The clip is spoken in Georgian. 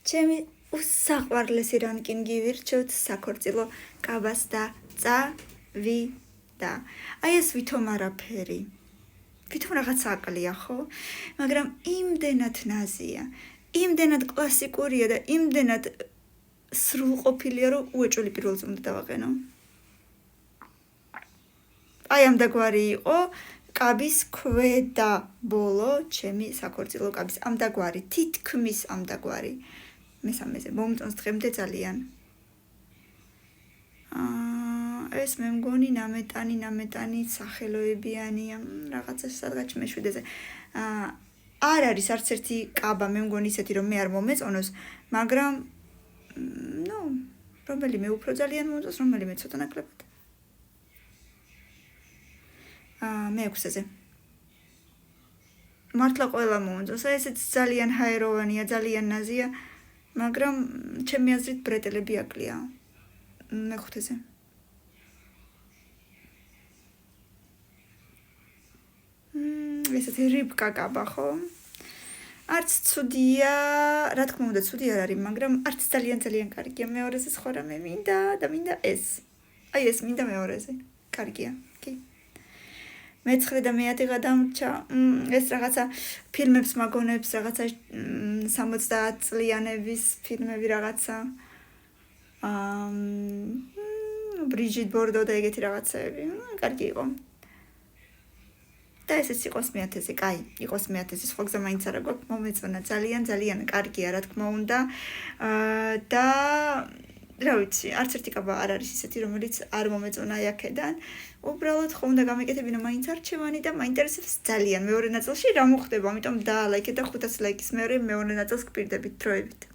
ჩემი უსაყვარლესი რანკინგი ვირჩევთ საქორწილო კაბას და წავიდა. აი ეს ვითომ არაფერი. ვითომ რაღაც აკლია, ხო? მაგრამ იმდენად ნაზია, იმდენად კლასიკურია და იმდენად სრულყოფილია, რომ უეჭველი პირველზე უნდა დავაყენო. აი ამდაგვარი იყო კაბის ქვედა ბოლო ჩემი საქორწილო კაბის ამდაგვარი, თითქმის ამდაგვარი. მესამეზე მომწონს დღემდე ძალიან. ეს მე მგონი ნამეტანი სახელოებიანია, რაღაცა სადღაც მეშვიდეზე. არ არის არც ერთი კაბა, მე მგონი ისეთი, რომ მე არ მომეწონოს, მაგრამ რომელიმე უფრო ძალიან მომწონს, რომელიმე ცოტა ნაკლებად. მეექვსეზე. მართლა ყველა მომწონს, ესეც ძალიან ჰაეროვანია, ძალიან ნაზია, მაგრამ ჩემი აზრით ბრეტელები აკლია. მეხუთეზე. ესეთი რიბკა კაბა, ხო? არც ცუდია, რა თქმა უნდა, ცუდი არ არის, მაგრამ არც ძალიან კარგია. მეორეზე სხვა რამე მინდა და მინდა ეს. აი ეს მინდა მეორეზე. კარგია, კი. მე-9 და მე-10 გადამრჩა. ეს რაღაცა ფილმებს მაგონებს, რაღაცა 70 წლიანების ფილმები რაღაცა. ბრიჯიტ ბორდო და ეგეთი რაღაცები. კარგი იყო. და ესეც იყოს მე-10-ზე, კაი, იყოს მე-10-ზე, სხვა გზა მაინც არა გვაქვს, მომეწონა, ძალიან კარგია, რა თქმა უნდა. და რა ვიცი, არც ერთი კაბა არ არის ისეთი, რომელიც არ მომეწონა აი აქედან. უბრალოდ ხო უნდა გამეკეთებინა მაინც არჩევანი და მაინტერესებს ძალიან მეორე ნაწილში რა მოხდება, ამიტომ დაალაიქეთ და 500 ლაიქის მეორე ნაწილს გპირდებით დროებით.